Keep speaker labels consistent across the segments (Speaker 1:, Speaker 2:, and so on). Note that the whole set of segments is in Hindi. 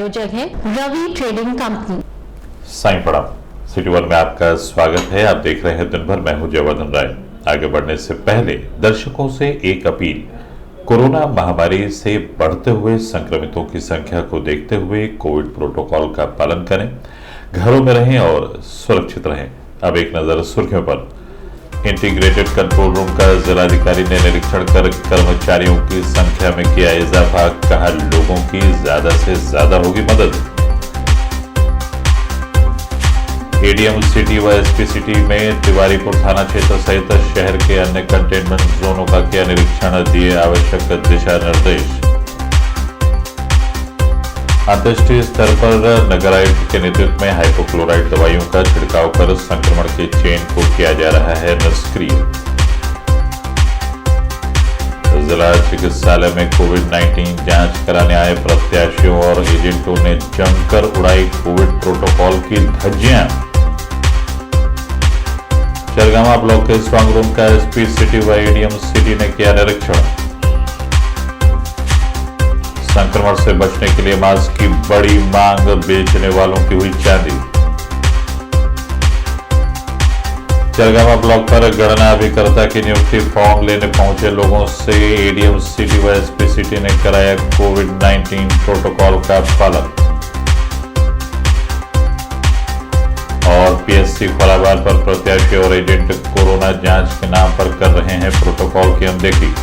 Speaker 1: प्रायोजक है रवि ट्रेडिंग कंपनी।
Speaker 2: साईं प्रणाम। सिटी वन में आपका स्वागत है। आप देख रहे हैं दिन भर। मैं हूं जयवर्धन राय। आगे बढ़ने से पहले दर्शकों से एक अपील। कोरोना महामारी से बढ़ते हुए संक्रमितों की संख्या को देखते हुए कोविड प्रोटोकॉल का पालन करें, घरों में रहें और सुरक्षित रहें। अब एक नजर सुर्खियों पर। इंटीग्रेटेड कंट्रोल रूम का जिलाधिकारी ने निरीक्षण कर कर्मचारियों की संख्या में किया इजाफा। कहा, लोगों की ज्यादा से ज्यादा होगी मदद। एडीएम सिटी व एसपी सिटी में तिवारीपुर थाना क्षेत्र सहित शहर के अन्य कंटेनमेंट जोनों का किया निरीक्षण, दिए आवश्यक दिशा निर्देश। अंतर्राष्ट्रीय स्तर पर नगर आयुक्त के नेतृत्व में हाइपोक्लोराइड दवाइयों का छिड़काव कर संक्रमण के चेन को किया जा रहा है निष्क्रिय। जिला चिकित्सालय में कोविड-19 जांच कराने आए प्रत्याशियों और एजेंटों ने जमकर उड़ाई कोविड प्रोटोकॉल की धज्जियां। चरगामा ब्लॉक के स्ट्रांग रूम का एसपी सिटी व एडीएम सिटी ने किया निरीक्षण। संक्रमण से बचने के लिए मास्क की बड़ी मांग, बेचने वालों की हुई चांदी। चरगामा ब्लॉक पर गणना अभिकर्ता की नियुक्ति फॉर्म लेने पहुंचे लोगों से एडीएम सिटी व एसपी सिटी ने कराया कोविड-19 प्रोटोकॉल का पालन। और पीएससी खोलाबार पर प्रत्याशी और एजेंट कोरोना जांच के नाम पर कर रहे हैं प्रोटोकॉल की अनदेखी।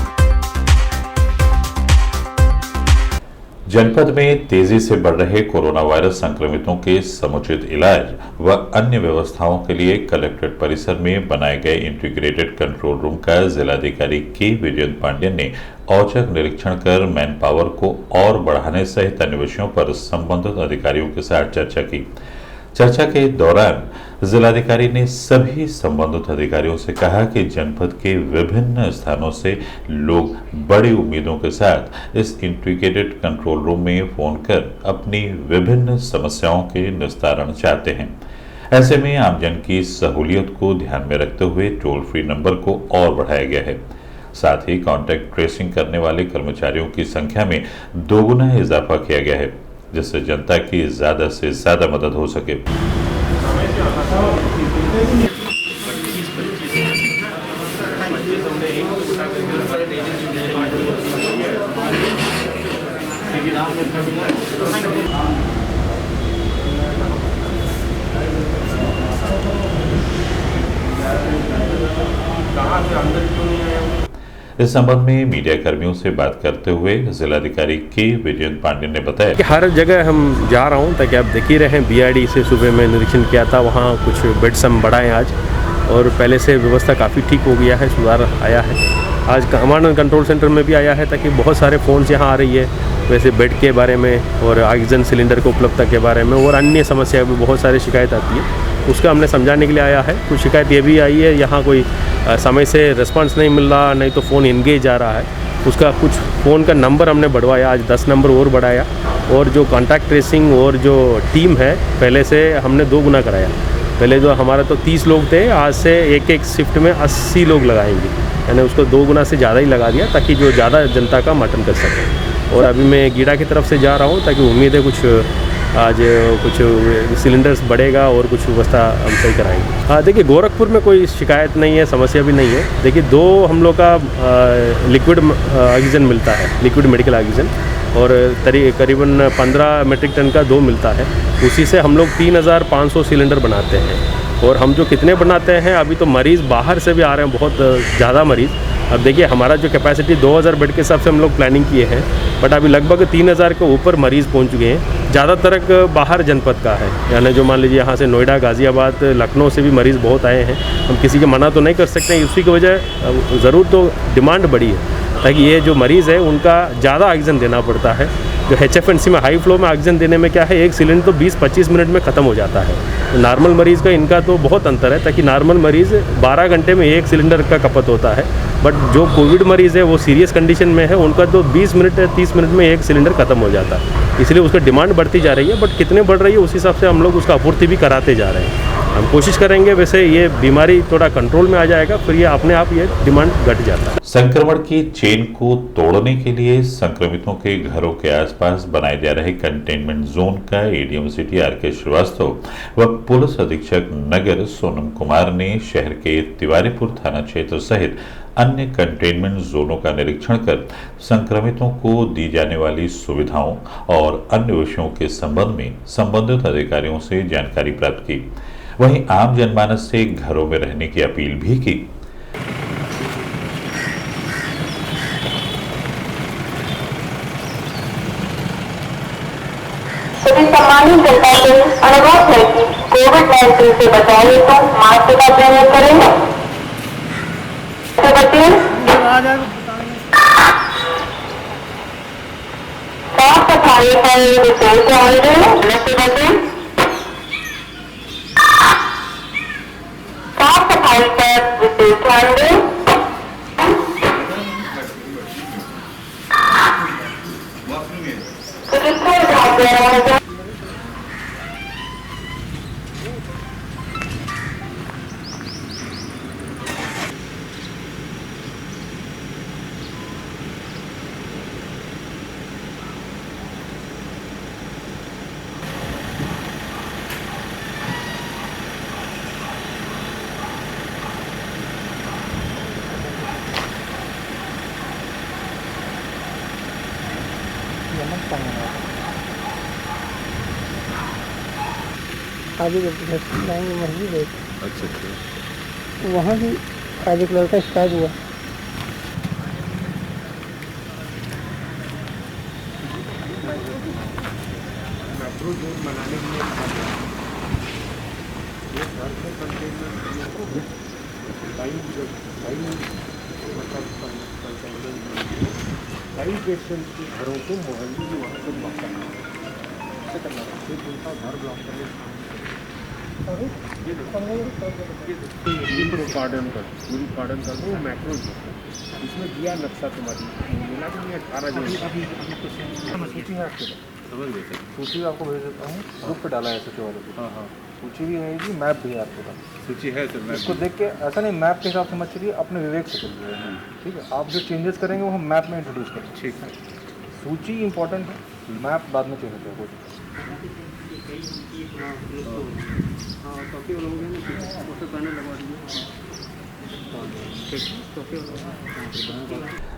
Speaker 2: जनपद में तेजी से बढ़ रहे कोरोना वायरस संक्रमितों के समुचित इलाज व अन्य व्यवस्थाओं के लिए कलेक्ट्रेट परिसर में बनाए गए इंटीग्रेटेड कंट्रोल रूम का जिलाधिकारी के विजयेंद्र पांडेय ने औचक निरीक्षण कर मैन पावर को और बढ़ाने सहित अन्य विषयों पर संबंधित अधिकारियों के साथ चर्चा की। चर्चा के दौरान जिलाधिकारी ने सभी संबंधित अधिकारियों से कहा कि जनपद के विभिन्न स्थानों से लोग बड़ी उम्मीदों के साथ इस इंटीग्रेटेड कंट्रोल रूम में फोन कर अपनी विभिन्न समस्याओं के निस्तारण चाहते हैं। ऐसे में आमजन की सहूलियत को ध्यान में रखते हुए टोल फ्री नंबर को और बढ़ाया गया है। साथ ही कॉन्टैक्ट ट्रेसिंग करने वाले कर्मचारियों की संख्या में दोगुना इजाफा किया गया है, जिससे जनता की ज्यादा से ज्यादा मदद हो सके। इस संबंध में मीडिया कर्मियों से बात करते हुए जिलाधिकारी के विजयेंद्र पांडेय ने बताया
Speaker 3: कि हर जगह हम जा रहा हूं ताकि आप देख ही रहे हैं। बीआरडी से सुबह में निरीक्षण किया था, वहां कुछ बेड्स हम बढ़ाए आज और पहले से व्यवस्था काफ़ी ठीक हो गया है, सुधार आया है। आज कमांड एंड कंट्रोल सेंटर में भी आया है ताकि बहुत सारे फ़ोन्स यहाँ आ रही है, वैसे बेड के बारे में और ऑक्सीजन सिलेंडर की उपलब्धता के बारे में और अन्य समस्या भी बहुत सारी शिकायत आती है, उसका हमने समझाने के लिए आया है। कुछ शिकायत ये भी आई है, यहाँ कोई समय से रिस्पांस नहीं मिल रहा, नहीं तो फ़ोन एंगेज जा रहा है, उसका कुछ फ़ोन का नंबर हमने बढ़वाया, आज 10 नंबर और बढ़ाया। और जो कॉन्टैक्ट ट्रेसिंग और जो टीम है पहले से हमने 2 गुना कराया। पहले जो हमारा तो 30 लोग थे, आज से एक शिफ्ट में 80 लोग लगाएंगे, यानी उसको 2 गुना से ज़्यादा ही लगा दिया ताकि जो ज़्यादा जनता का मटन कर सके। और अभी मैं गीड़ा की तरफ से जा रहा हूँ ताकि उम्मीद है कुछ आज कुछ सिलेंडर्स बढ़ेगा और कुछ व्यवस्था हम सही कराएंगे। हाँ, देखिए गोरखपुर में कोई शिकायत नहीं है, समस्या भी नहीं है। देखिए 2 हम लोग का लिक्विड ऑक्सीजन मिलता है, लिक्विड मेडिकल ऑक्सीजन, और करीबन 15 मेट्रिक टन का 2 मिलता है। उसी से हम लोग 3500 सिलेंडर बनाते हैं। और हम जो कितने बनाते हैं, अभी तो मरीज़ बाहर से भी आ रहे हैं, बहुत ज़्यादा मरीज़। अब देखिए हमारा जो कैपेसिटी 2000 बेड के हिसाब से हम लोग प्लानिंग किए हैं, बट अभी लगभग 3000 के ऊपर मरीज़ पहुंच चुके हैं। ज़्यादातर बाहर जनपद का है, यानी जो मान लीजिए यहाँ से नोएडा, गाज़ियाबाद, लखनऊ से भी मरीज़ बहुत आए हैं। हम किसी के मना तो नहीं कर सकते हैं, उसी की वजह ज़रूर तो डिमांड बढ़ी है ताकि ये जो मरीज़ है उनका ज़्यादा ऑक्सीजन देना पड़ता है। जो HFNC में हाई फ्लो में ऑक्सीजन देने में क्या है, एक सिलेंडर तो 20-25 मिनट में ख़त्म हो जाता है। तो नॉर्मल मरीज़ का इनका तो बहुत अंतर है, ताकि नॉर्मल मरीज़ 12 घंटे में 1 सिलेंडर का खपत होता है, बट जो कोविड मरीज़ है वो सीरियस कंडीशन में है, उनका तो 20 मिनट 30 मिनट में 1 सिलेंडर खत्म हो जाता है। इसलिए उसकी डिमांड बढ़ती जा रही है, बट कितने बढ़ रही है उस हिसाब से हम लोग उसका आपूर्ति भी कराते जा रहे हैं। हम कोशिश करेंगे, वैसे ये बीमारी थोड़ा कंट्रोल में आ जाएगा, फिर ये अपने आप ये डिमांड घट जाता है।
Speaker 2: संक्रमण की चेन को तोड़ने के लिए संक्रमितों के घरों के आसपास बनाए जा रहे कंटेनमेंट जोन का एडीएम सिटी आर.के. श्रीवास्तव व पुलिस अधीक्षक नगर सोनम कुमार ने शहर के तिवारीपुर थाना क्षेत्र सहित अन्य कंटेनमेंट जोनों का निरीक्षण कर संक्रमितों को दी जाने वाली सुविधाओं और अन्य विषयों के संबंध में संबंधित अधिकारियों से जानकारी प्राप्त की। वहीं आम जनमानस से घरों में रहने की अपील भी की।
Speaker 4: सभी सम्मानित जनता से अनुरोध है कि कोविड-19 से बचाव हेतु मास्क का प्रयोग करें। साफ सफाई पर विशेष ध्यान दें। साफ सफाई पर विशेष ध्यान दें। चिकित्सा विभाग द्वारा
Speaker 5: आगे जाएंगे मस्जिद है। अच्छा। वहाँ भी आज एक लड़का स्टार्ट हुआ। मैक्रो जोन बनाने के लिए घरों को मोहल्ले की वहाँ से ब्लॉक करना है, करना है। फिर उनका घर ब्लॉक करने गार्डन कर पूरी गार्डन कर दो मैक्रो इसमें दिया नक्शा तुम्हारी मिला कि नहीं 18 जो सूची है आपके समझ गए सूची आपको भेज देता हूँ ग्रुप पे डाला है सूची वाले को। हाँ हाँ सूची भी रहेगी मैप भी है आपके पास सूची है सर। इसको देख के ऐसा नहीं मैप के हिसाब से मत चलिए अपने विवेक से चलिए। ठीक है आप जो चेंजेस करेंगे वो हम मैप में इंट्रोड्यूस करेंगे। ठीक है सूची इंपॉर्टेंट है मैप बाद में चेंज होता है।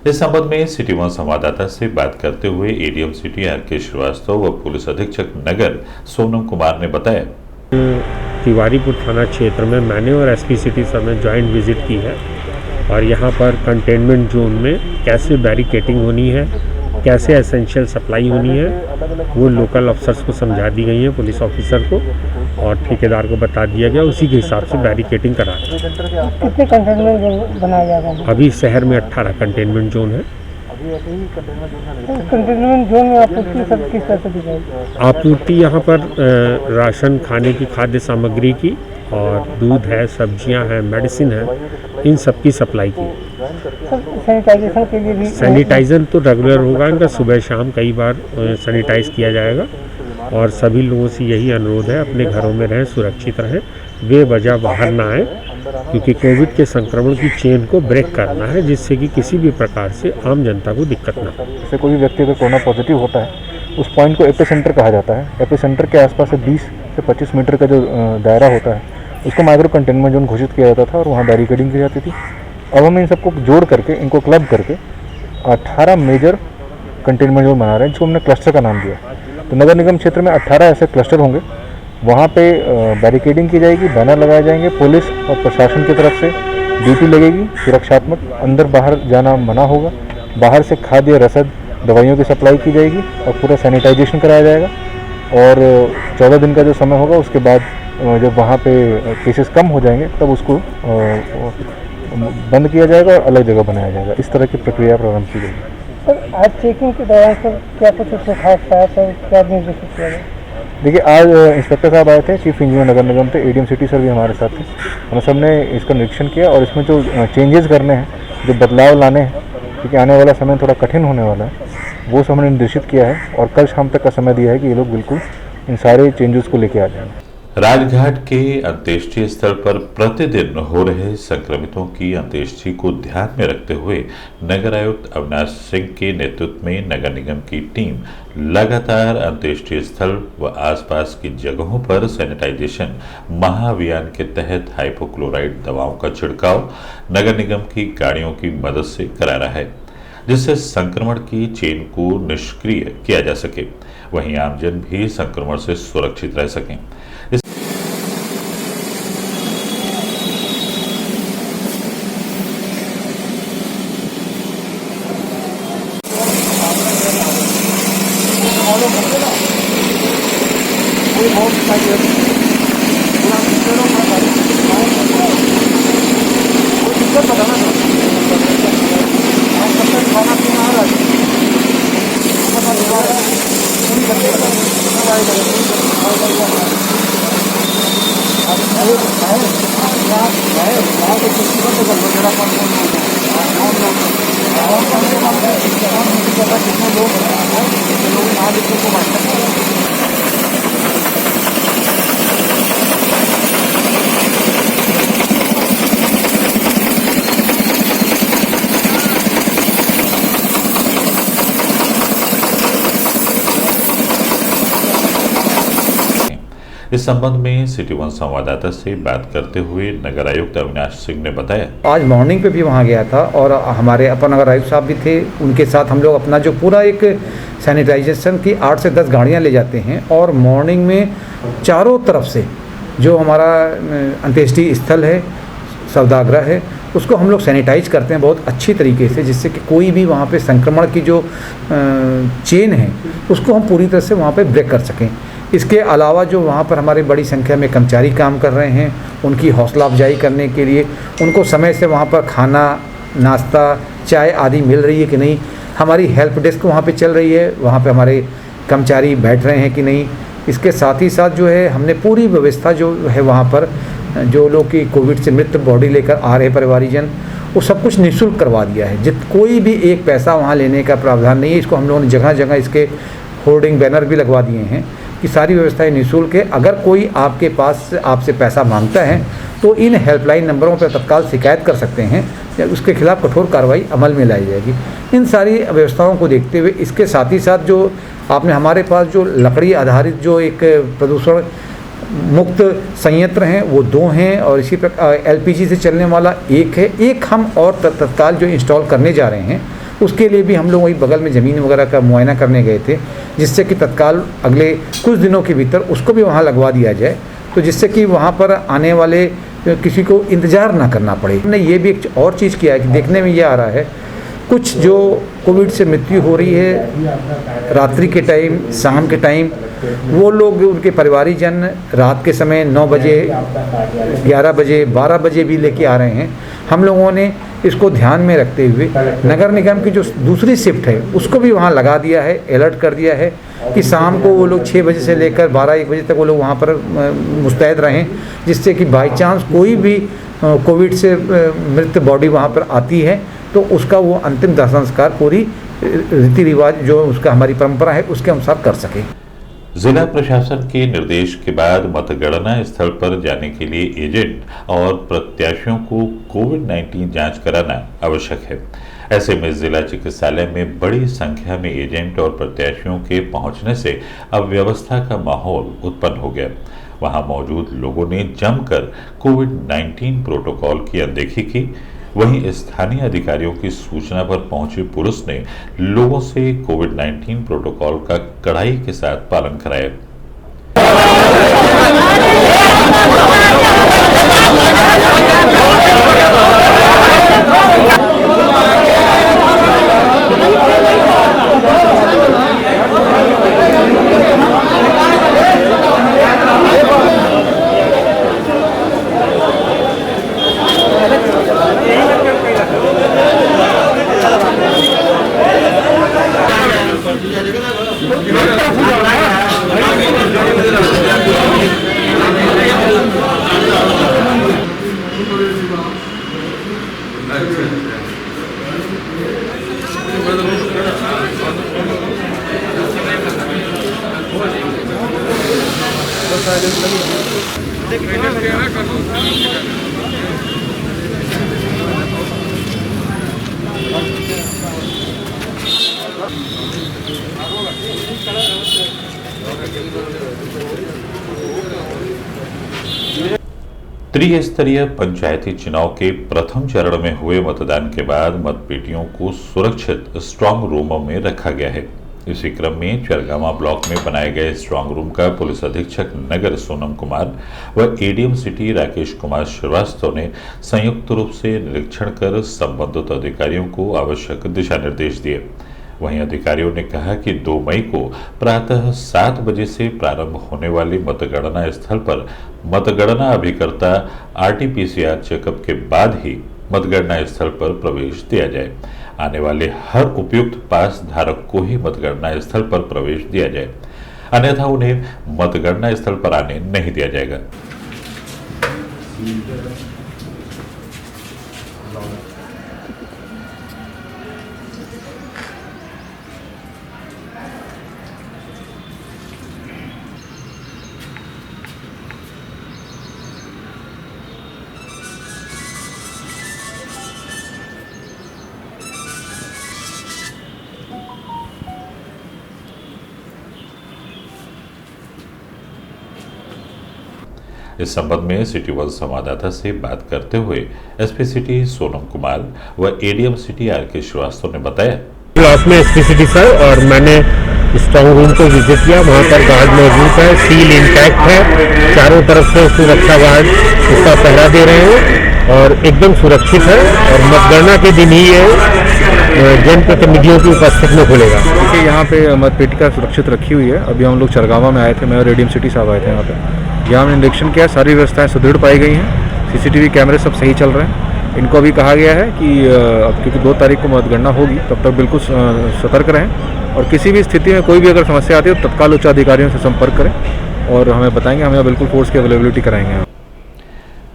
Speaker 2: इस संबंध में सिटी वन संवाददाता से बात करते हुए एडीएम सिटी आर.के. श्रीवास्तव व पुलिस अधीक्षक नगर सोनम कुमार ने बताया,
Speaker 3: तिवारीपुर थाना क्षेत्र में मैंने और एसपी सिटी सर ने ज्वाइंट विजिट की है और यहाँ पर कंटेनमेंट जोन में कैसे बैरिकेटिंग होनी है, कैसे एसेंशियल सप्लाई होनी है, वो लोकल अफसर्स को समझा दी गई है, पुलिस ऑफिसर को और ठेकेदार को बता दिया गया, उसी के हिसाब से बैरिकेटिंग करा रहे हैं।
Speaker 5: कितने कंटेनमेंट जोन बनाया जाएगा?
Speaker 3: अभी शहर में 18 कंटेनमेंट जोन है।
Speaker 5: कंटेनमेंट जोन में आपूर्ति सब किस तरह से दी जाएगी?
Speaker 3: आपूर्ति यहाँ पर राशन, खाने की खाद्य सामग्री की और दूध है, सब्जियां हैं, मेडिसिन है, इन सब की सप्लाई की।
Speaker 5: सैनिटाइजेशन के लिए भी
Speaker 3: सैनिटाइजर तो रेगुलर होगा, इनका सुबह शाम कई बार सैनिटाइज किया जाएगा और सभी लोगों से यही अनुरोध है अपने घरों में रहें, सुरक्षित रहें, बेवजह बाहर ना आए, क्योंकि कोविड के संक्रमण की चेन को ब्रेक करना है जिससे कि किसी भी प्रकार से आम जनता को दिक्कत ना हो।
Speaker 6: जैसे कोई भी व्यक्ति अगर कोरोना पॉजिटिव होता है उस पॉइंट को एपी सेंटर कहा जाता है। एपी सेंटर के आसपास से 20 से 25 मीटर का जो दायरा होता है उसको माइक्रो कंटेनमेंट जोन घोषित किया जाता था और वहाँ बैरिकेडिंग की जाती थी। अब हम इन सबको जोड़ करके इनको क्लब करके 18 मेजर कंटेनमेंट जोन बना रहे हैं जिसको हमने क्लस्टर का नाम दिया। तो नगर निगम क्षेत्र में 18 ऐसे क्लस्टर होंगे, वहाँ पे बैरिकेडिंग की जाएगी, बैनर लगाए जाएंगे, पुलिस और प्रशासन की तरफ से ड्यूटी लगेगी सुरक्षात्मक, अंदर बाहर जाना मना होगा, बाहर से खाद्य रसद दवाइयों की सप्लाई की जाएगी और पूरा सैनिटाइजेशन कराया जाएगा। और 14 दिन का जो समय होगा उसके बाद जब वहाँ पे केसेस कम हो जाएंगे तब उसको बंद किया जाएगा और अलग जगह बनाया जाएगा। इस तरह की प्रक्रिया प्रारंभ की जाएगी।
Speaker 5: सर आज चेकिंग के दौरान सर क्या कुछ उसमें खास पाया सर, क्या निर्देशित किया गया?
Speaker 6: देखिए आज इंस्पेक्टर साहब आए थे, चीफ इंजीनियर नगर निगम थे, एडीएम सिटी सर भी हमारे साथ थे। हम सब ने इसका निरीक्षण किया और इसमें जो चेंजेस करने हैं, जो बदलाव लाने हैं, क्योंकि आने वाला समय थोड़ा कठिन होने वाला है, वो सब हमने निर्देशित किया है और कल शाम तक का समय दिया है कि ये लोग बिल्कुल इन सारे चेंजेस को लेके आ जाएंगे।
Speaker 2: राजघाट के अंत्येष्टि स्थल पर प्रतिदिन हो रहे संक्रमितों की अंत्येष्टि को ध्यान में रखते हुए नगर आयुक्त अविनाश सिंह के नेतृत्व में नगर निगम की टीम लगातार अंत्येष्टि स्थल व आसपास की जगहों पर सैनिटाइजेशन महाअभियान के तहत हाइपोक्लोराइड दवाओं का छिड़काव नगर निगम की गाड़ियों की मदद से करा रहा है, जिससे संक्रमण की चेन को निष्क्रिय किया जा सके, वहीं आमजन भी संक्रमण से सुरक्षित रह सकें। इस संबंध में सिटी वन संवाददाता से बात करते हुए नगर आयुक्त अविनाश सिंह ने बताया,
Speaker 7: आज मॉर्निंग पे भी वहाँ गया था और हमारे अपर नगर आयुक्त साहब भी थे, उनके साथ हम लोग अपना जो पूरा एक सैनिटाइजेशन की 8 से 10 गाड़ियाँ ले जाते हैं और मॉर्निंग में चारों तरफ से जो हमारा अंत्येष्टि स्थल है, सौदागृह है, उसको हम लोग सैनिटाइज करते हैं बहुत अच्छी तरीके से, जिससे कि कोई भी वहाँ पे संक्रमण की जो चेन है उसको हम पूरी तरह से वहाँ पे ब्रेक कर सकें। इसके अलावा जो वहाँ पर हमारे बड़ी संख्या में कर्मचारी काम कर रहे हैं, उनकी हौसला अफजाई करने के लिए उनको समय से वहाँ पर खाना, नाश्ता, चाय आदि मिल रही है कि नहीं, हमारी हेल्प डेस्क वहाँ पे चल रही है, वहाँ पे हमारे कर्मचारी बैठ रहे हैं कि नहीं। इसके साथ ही साथ जो है हमने पूरी व्यवस्था जो है वहाँ पर जो लोग की कोविड से मृत बॉडी लेकर आ रहे परिवारीजन, वो सब कुछ निःशुल्क करवा दिया है। कोई भी एक पैसा वहाँ लेने का प्रावधान नहीं है। इसको हम लोगों ने जगह जगह इसके होर्डिंग बैनर भी लगवा दिए हैं कि सारी व्यवस्थाएं निःशुल्क है। अगर कोई आपके पास आपसे पैसा मांगता है तो इन हेल्पलाइन नंबरों पर तत्काल शिकायत कर सकते हैं, उसके खिलाफ कठोर कार्रवाई अमल में लाई जाएगी। इन सारी व्यवस्थाओं को देखते हुए इसके साथ ही साथ जो आपने हमारे पास जो लकड़ी आधारित जो एक प्रदूषण मुक्त संयंत्र हैं वो 2 हैं और इसी प्रकार LPG से चलने वाला एक है, एक हम और तत्काल जो इंस्टॉल करने जा रहे हैं उसके लिए भी हम लोग वही बगल में ज़मीन वगैरह का मुआयना करने गए थे, जिससे कि तत्काल अगले कुछ दिनों के भीतर उसको भी वहाँ लगवा दिया जाए, तो जिससे कि वहाँ पर आने वाले किसी को इंतज़ार ना करना पड़े। हमने ये भी एक और चीज़ किया है कि देखने में ये आ रहा है कुछ जो कोविड से मृत्यु हो रही है रात्रि के टाइम, शाम के टाइम, वो लोग उनके परिवारीजन रात के समय 9 बजे, 11 बजे, 12 बजे भी लेके आ रहे हैं। हम लोगों ने इसको ध्यान में रखते हुए नगर निगम की जो दूसरी शिफ्ट है उसको भी वहाँ लगा दिया है, अलर्ट कर दिया है कि शाम को वो लोग 6 बजे से लेकर 12-1 बजे तक वो लोग वहाँ पर मुस्तैद रहें, जिससे कि बाई चांस कोई भी कोविड से मृत बॉडी वहाँ पर आती है तो उसका वो अंतिम दाह संस्कार पूरी रीति रिवाज जो उसका हमारी परंपरा है उसके अनुसार कर सके।
Speaker 2: जिला प्रशासन के निर्देश के बाद मतगणना स्थल पर जाने के लिए एजेंट और प्रत्याशियों को कोविड-19 जांच कराना आवश्यक है। ऐसे में जिला चिकित्सालय में बड़ी संख्या में एजेंट और प्रत्याशियों के पहुंचने से अव्यवस्था का माहौल उत्पन्न हो गया। वहां मौजूद लोगों ने जमकर कोविड-19 प्रोटोकॉल की अनदेखी की। वहीं स्थानीय अधिकारियों की सूचना पर पहुंची पुलिस ने लोगों से कोविड-19 प्रोटोकॉल का कड़ाई के साथ पालन कराया। त्रिस्तरीय पंचायती चुनाव के प्रथम चरण में हुए मतदान के बाद मतपेटियों को सुरक्षित स्ट्रांग रूमों में रखा गया है। इसी क्रम में चरगामा ब्लॉक में बनाए गए स्ट्रांग रूम का पुलिस अधीक्षक नगर सोनम कुमार व एडीएम सिटी राकेश कुमार श्रीवास्तव ने संयुक्त रूप से निरीक्षण कर संबंधित अधिकारियों को आवश्यक दिशा निर्देश दिए। वहीं अधिकारियों ने कहा कि 2 मई को प्रातः 7 बजे से प्रारंभ होने वाली मतगणना स्थल पर मतगणना अभिकर्ता आरटीपीसीआर चेकअप के बाद ही मतगणना स्थल पर प्रवेश दिया जाए। आने वाले हर उपयुक्त पास धारक को ही मतगणना स्थल पर प्रवेश दिया जाए, अन्यथा उन्हें मतगणना स्थल पर आने नहीं दिया जाएगा। इस संबंध में सिटी 1 संवाददाता से बात करते हुए एसपी सिटी सोनम कुमार व एडीएम सिटी आरके श्रीवास्तव ने बताया,
Speaker 3: ब्लॉक में एसपी सिटी सर और मैंने स्ट्रांग रूम को विजिट किया। वहाँ पर गार्ड मौजूद है, सील इंटैक्ट है, चारों तरफ से सुरक्षा गार्ड उसका पहरा दे रहे हैं और एकदम सुरक्षित है और मतगणना के दिन ही ये जनप्रतिनिधियों की उपस्थिति में खुलेगा।
Speaker 6: देखिए यहाँ पे मतपेटिका सुरक्षित रखी हुई है। अभी हम लोग चरगावा में आए थे, मैं और एडीएम सिटी साहब आए थे यहाँ पे। यहाँ हमने निरीक्षण किया, सारी व्यवस्थाएं सुदृढ़ पाई गई हैं, सीसीटीवी कैमरे सब सही चल रहे हैं। इनको अभी कहा गया है कि क्योंकि 2 तारीख को मतगणना होगी तब तक बिल्कुल सतर्क रहें और किसी भी स्थिति में कोई भी अगर समस्या आती है तो तत्काल उच्च अधिकारियों से संपर्क करें और हमें बताएंगे, हमें बिल्कुल फोर्स की अवेलेबिलिटी कराएंगे।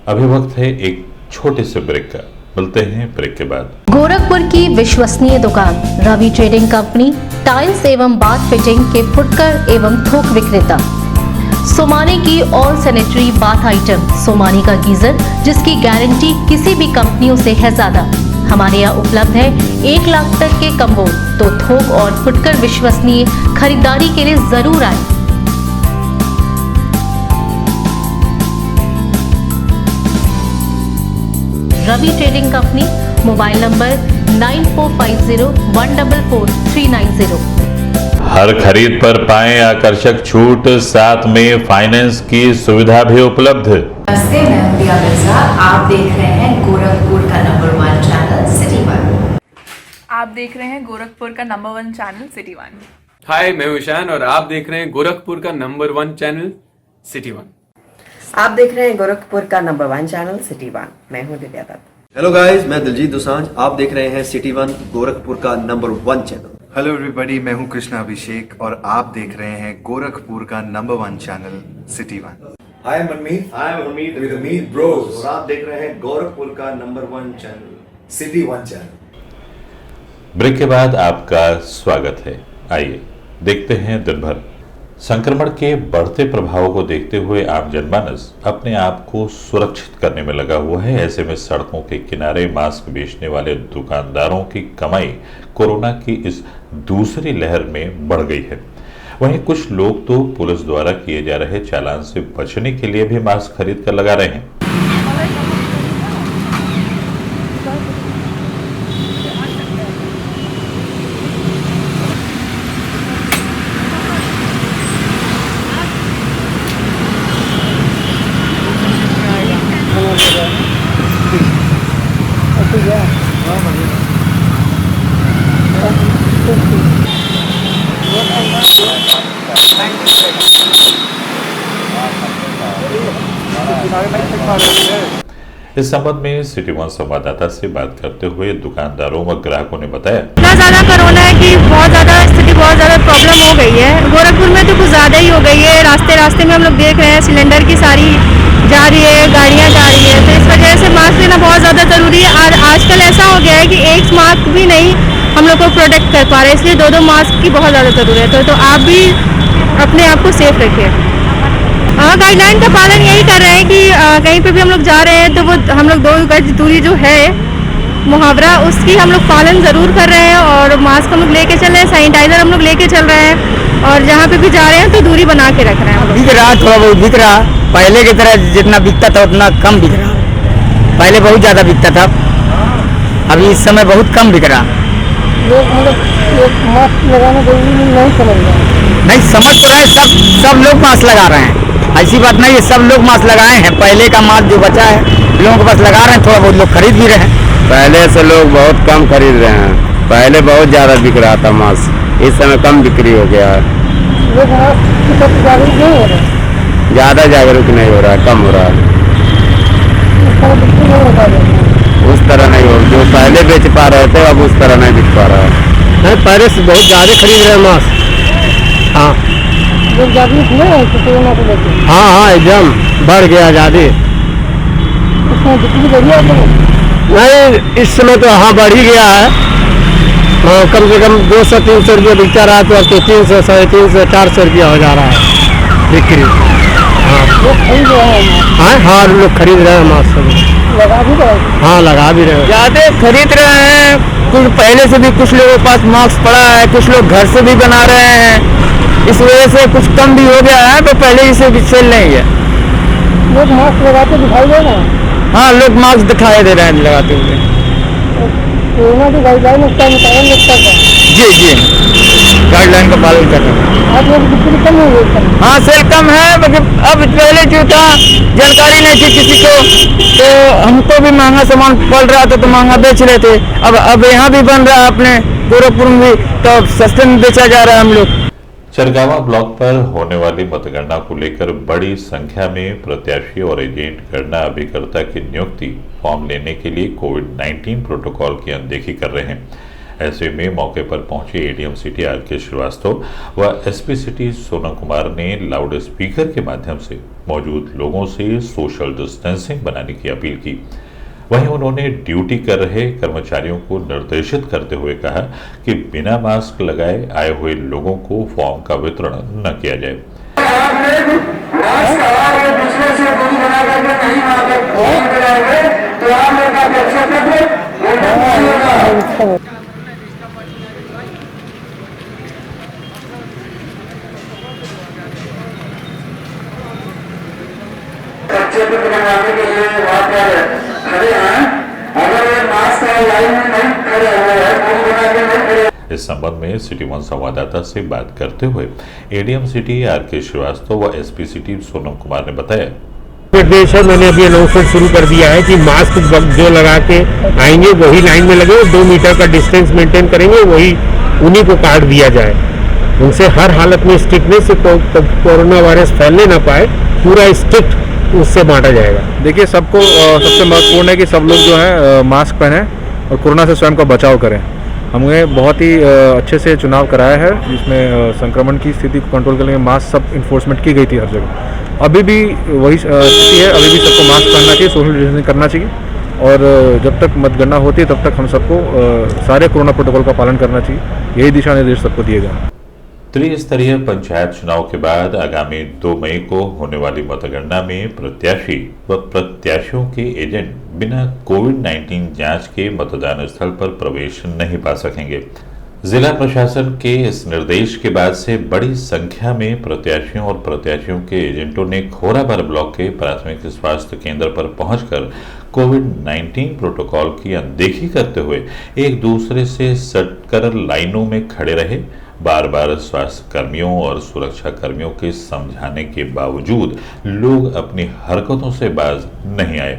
Speaker 2: अभी वक्त है एक छोटे से ब्रेक का, मिलते हैं ब्रेक के बाद।
Speaker 1: गोरखपुर की विश्वसनीय दुकान रवि ट्रेडिंग कंपनी, टाइल्स एवं बाथ फिटिंग के फुटकर एवं थोक विक्रेता। सोमानी की all sanitary bath item, Somani का गीजर जिसकी गारंटी किसी भी कंपनियों से है ज्यादा। हमारे यहाँ उपलब्ध है 1 लाख तक के कम्बो। तो थोक और फुटकर विश्वसनीय खरीदारी के लिए जरूर आए। Ravi trading company, mobile number 9450144390।
Speaker 2: हर खरीद पर पाएं आकर्षक छूट, साथ में फाइनेंस की सुविधा भी उपलब्ध।
Speaker 8: नमस्ते, मैं हूं दिया मिर्जा। आप देख रहे हैं गोरखपुर का नंबर 1 चैनल सिटी 1।
Speaker 9: आप देख रहे हैं गोरखपुर का नंबर 1 चैनल सिटी 1।
Speaker 10: हाय, मैं हूं ईशान और आप देख रहे हैं गोरखपुर का नंबर 1 चैनल सिटी 1।
Speaker 8: आप देख रहे हैं गोरखपुर का नंबर 1 चैनल सिटी 1। मैं हूं दिव्या दत्त।
Speaker 11: हेलो गाइस, मैं दिलजीत दोसांझ। आप देख रहे हैं सिटी 1 गोरखपुर का नंबर 1 चैनल।
Speaker 12: हेलो एवरीबॉडी, मैं हूं कृष्णा अभिषेक और आप देख रहे हैं गोरखपुर का number 1 channel city 1।
Speaker 11: Hi Manmeet, with Amit bros और आप देख रहे हैं गोरखपुर का number 1 channel city 1 channel.
Speaker 2: Break के बाद आपका स्वागत है। आइए देखते हैं दिन भर। संक्रमण के बढ़ते प्रभाव को देखते हुए आम जनमानस अपने आप को सुरक्षित करने में लगा हुआ है। ऐसे में सड़कों के किनारे मास्क बेचने वाले दुकानदारों की कमाई कोरोना की इस दूसरी लहर में बढ़ गई है। वहीं कुछ लोग तो पुलिस द्वारा किए जा रहे चालान से बचने के लिए भी मास्क खरीद कर लगा रहे हैं। इस संबंध में सिटी 1 संवाददाता से बात करते हुए दुकानदारों व ग्राहकों ने बताया,
Speaker 13: इतना ज्यादा कोरोना है कि बहुत ज्यादा स्थिति, बहुत ज्यादा प्रॉब्लम हो गई है। गोरखपुर में तो कुछ ज्यादा ही हो गई है। रास्ते रास्ते में हम लोग देख रहे हैं सिलेंडर की सारी जा रही है, गाड़ियां जा रही है, तो इस वजह से मास्क लेना बहुत ज्यादा जरूरी है। और आजकल ऐसा हो गया है कि एक मास्क भी नहीं हम लोग को प्रोटेक्ट कर पा रहे, इसलिए 2-2 मास्क की बहुत ज्यादा जरूरत है। तो आप भी अपने आप को सेफ रखिए। गाइडलाइन का पालन यही कर रहे हैं कि कहीं पे भी हम लोग जा रहे हैं तो वो हम लोग 2 गज दूरी जो है मुहावरा, उसकी हम लोग पालन ज़रूर कर रहे हैं और मास्क हम लोग लेके चल रहे हैं, सैनिटाइज़र हम लोग लेके चल रहे हैं और जहाँ पे भी जा रहे हैं तो दूरी बना के रख रहे हैं हम लोग।
Speaker 14: बिक रहा, थोड़ा बहुत बिक रहा, पहले की तरह जितना बिकता था उतना कम बिक रहा। पहले बहुत ज़्यादा बिकता था, अभी इस समय बहुत कम बिक रहा।
Speaker 15: लोग मतलब मास्क लगाना जरूरी नहीं समझ रहे।
Speaker 14: नहीं समझ तो रहे, सब लोग मास्क लगा रहे हैं, ऐसी बात नहीं है, सब लोग मास्क लगाए हैं। पहले का मास्क जो बचा है लोगों के पास लगा रहे हैं, थोड़ा बहुत लोग खरीद भी रहे हैं।
Speaker 16: पहले से लोग बहुत कम खरीद रहे हैं, पहले बहुत ज़्यादा बिक रहा था मास्क, इस समय कम बिक्री हो गया है।
Speaker 15: लोग मास्क की तरफ जागरूक नहीं हो रहे,
Speaker 16: ज़्यादा जागरूक नहीं हो रहा है, कम हो रहा है, उस तरह नहीं हो, जो पहले बेच पा रहे थे अब उस तरह नहीं बिक पा रहा है।
Speaker 14: पहले से बहुत ज़्यादा खरीद रहे हैं मास्क। हाँ
Speaker 15: लोग जागरूक नहीं है कोरोना को लेकर।
Speaker 14: हाँ एकदम बढ़ गया ज़्यादा।
Speaker 15: उसमें बिक्री बढ़िया
Speaker 14: नहीं इस समय तो हाँ बढ़ ही गया है। कम से कम 200-300 रुपये बिकता रहा तो अब तो 300, 350, 400 रुपया हो जा रहा है बिक्री। हाँ लोग खरीद रहे हैं मास्क,
Speaker 15: लगा भी रहे।
Speaker 14: हाँ लगा भी रहे हैं, ज़्यादा खरीद रहे हैं। कुछ पहले से भी कुछ लोगों के पास मास्क पड़ा है, कुछ लोग घर से भी बना रहे हैं, इस वजह से कुछ कम भी हो गया है, तो पहले ही से भी सेल नहीं है।
Speaker 15: लोग मास्क लगाते दिखाई दे रहे हैं।
Speaker 14: हाँ लोग मास्क दिखाई दे रहे हैं लगाते हुए।
Speaker 15: कोरोना की गाइडलाइन उसका पालन लगता है।
Speaker 14: जी गाइडलाइन का पालन कर रहे हैं।
Speaker 15: आज लोग बिक्री कम हो गई।
Speaker 14: हाँ सेल कम है, मतलब अब पहले जो था जानकारी नहीं थी किसी को, तो हमको भी महंगा सामान पड़ रहा था तो महंगा बेच रहे थे। अब यहाँ भी बन रहा है अपने गोरखपुर में भी, तो अब सस्ते में बेचा जा रहा है हम लोग।
Speaker 2: चरगावा ब्लॉक पर होने वाली मतगणना को लेकर बड़ी संख्या में प्रत्याशी और एजेंट गणना अभिकर्ता की नियुक्ति फॉर्म लेने के लिए कोविड-19 प्रोटोकॉल की अनदेखी कर रहे हैं। ऐसे में मौके पर पहुंचे एडीएम सिटी आर.के. श्रीवास्तव व एसपी सिटी सोनम कुमार ने लाउड स्पीकर के माध्यम से मौजूद लोगों से सोशल डिस्टेंसिंग बनाने की अपील की। वहीं उन्होंने ड्यूटी कर रहे कर्मचारियों को निर्देशित करते हुए कहा कि बिना मास्क लगाए आए हुए लोगों को फॉर्म का वितरण न किया जाए। इस संबंध में सिटी 1 संवाददाता से बात करते हुए एडीएम सिटी आर.के. श्रीवास्तव व एसपी सिटी सोनम कुमार ने बताया,
Speaker 3: निर्देश है, मैंने अभी अनाउंसमेंट शुरू कर दिया है कि मास्क जो लगा के आएंगे वही लाइन में लगे, 2 मीटर का डिस्टेंस मेंटेन करेंगे, वही उन्हीं को कार्ड दिया जाए। उनसे हर हालत में स्ट्रिक्टनेस से कोरोना वायरस फैलने ना पाए, पूरा स्ट्रिक्ट उससे बांटा जाएगा।
Speaker 6: देखिए सबको सबसे महत्वपूर्ण है कि सब लोग जो है मास्क पहने और कोरोना से स्वयं का बचाव करें। हमने बहुत ही अच्छे से चुनाव कराया है, जिसमें संक्रमण की स्थिति को कंट्रोल करने के लिए मास्क सब इन्फोर्समेंट की गई थी हर जगह। अभी भी वही स्थिति है, अभी भी सबको मास्क पहनना चाहिए, सोशल डिस्टेंसिंग करना चाहिए और जब तक मतगणना होती है तब तक हम सबको सारे कोरोना प्रोटोकॉल का पालन करना चाहिए। यही दिशा निर्देश सबको दिए गए।
Speaker 2: त्रिस्तरीय पंचायत चुनाव के बाद आगामी 2 मई को होने वाली मतगणना में प्रत्याशी व प्रत्याशियों के एजेंट बिना कोविड-19 जांच के मतदान स्थल पर प्रवेश नहीं पा सकेंगे। जिला प्रशासन के इस निर्देश के बाद से बड़ी संख्या में प्रत्याशियों और प्रत्याशियों के एजेंटों ने खोराबार ब्लॉक के प्राथमिक स्वास्थ्य केंद्र पर पहुंचकर कोविड-19 प्रोटोकॉल की अनदेखी करते हुए एक दूसरे से सटकर लाइनों में खड़े रहे। बार बार स्वास्थ्य कर्मियों और सुरक्षा कर्मियों के समझाने के बावजूद लोग अपनी हरकतों से बाज नहीं आए।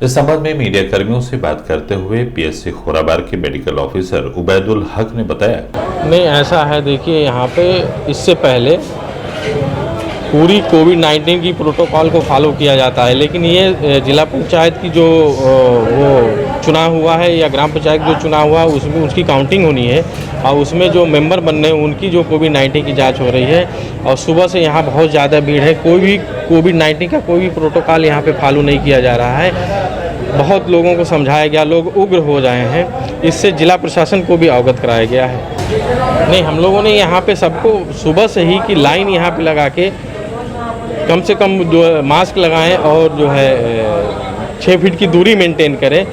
Speaker 2: इस संबंध में मीडिया कर्मियों से बात करते हुए पीएससी खोराबार के मेडिकल ऑफिसर उबैदुल हक ने बताया,
Speaker 3: नहीं ऐसा है, देखिए यहाँ पे इससे पहले पूरी कोविड-19 की प्रोटोकॉल को फॉलो किया जाता है, लेकिन ये जिला पंचायत की जो वो चुनाव हुआ है या ग्राम पंचायत जो चुनाव हुआ उसमें उसकी काउंटिंग होनी है और उसमें जो मेंबर बनने हैं उनकी जो कोविड-19 की जांच हो रही है और सुबह से यहाँ बहुत ज़्यादा भीड़ है। कोई भी कोविड-19 का कोई भी प्रोटोकॉल यहाँ पे फॉलो नहीं किया जा रहा है। बहुत लोगों को समझाया गया, लोग उग्र हो जाए हैं, इससे जिला प्रशासन को भी अवगत कराया गया है। नहीं, हम लोगों ने यहाँ पे सबको सुबह से ही की लाइन यहाँ पे लगा के कम से कम जो मास्क लगाएं और जो है 6 फीट की दूरी मेंटेन करें,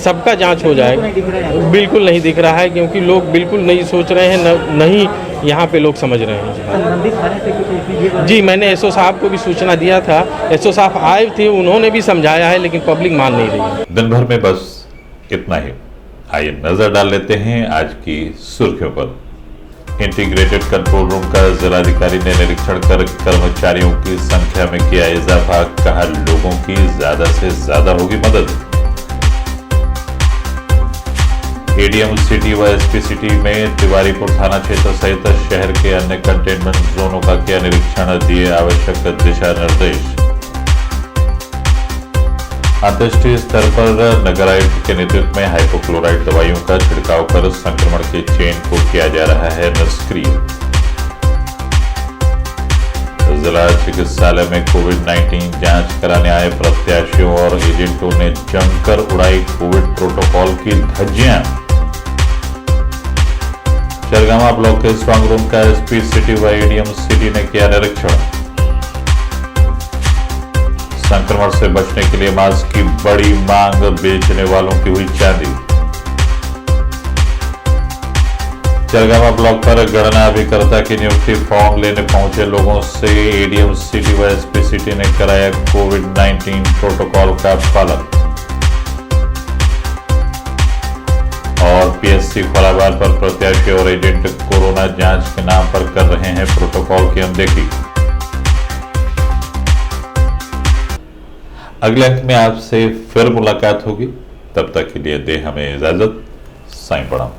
Speaker 3: सबका जांच हो जाएगा। बिल्कुल नहीं दिख रहा है क्योंकि लोग बिल्कुल नहीं सोच रहे हैं, नहीं यहाँ पे लोग समझ रहे हैं। जी, मैंने एसओ साहब को भी सूचना दिया था, एसओ साहब आए थे, उन्होंने भी समझाया है, लेकिन पब्लिक मान नहीं रही।
Speaker 2: दिन भर में बस इतना ही। आइए नजर डाल लेते हैं आज की सुर्खियों पर। इंटीग्रेटेड कंट्रोल रूम का जिलाधिकारी ने निरीक्षण कर कर्मचारियों की संख्या में किया इजाफा, कहा लोगों की ज्यादा से ज्यादा होगी मदद। एडीएम सिटी व एसपी सिटी में तिवारीपुर थाना क्षेत्र सहित शहर के अन्य कंटेनमेंट जोनों का किया निरीक्षण, दिए आवश्यक दिशा निर्देश। अंतर्राष्ट्रीय स्तर पर नगर आयुक्त के नेतृत्व में हाइपोक्लोराइड दवाइयों का छिड़काव कर संक्रमण के चेन को किया जा रहा है निष्क्रिय। जिला चिकित्सालय में कोविड-19 जांच कराने आए प्रत्याशियों और एजेंटों ने जमकर उड़ाई कोविड प्रोटोकॉल की धज्जियां। चरगामा ब्लॉक के स्ट्रांग रूम का एसपी सिटी व एडीएम सिटी ने किया निरीक्षण। संक्रमण से बचने के लिए मास्क की बड़ी मांग, बेचने वालों की हुई चांदी। चरगामा ब्लॉक पर गणना अभिकर्ता की नियुक्ति फॉर्म लेने पहुंचे लोगों से एडीएम सिटी व एसपी सिटी ने कराया कोविड-19 प्रोटोकॉल का पालन। और पीएससी खोलाबार पर प्रत्याशी और एजेंट कोरोना जांच के नाम पर कर रहे हैं प्रोटोकॉल की अनदेखी। अगले अंक में आपसे फिर मुलाकात होगी, तब तक के लिए दे हमें इजाजत। साईं प्रणाम।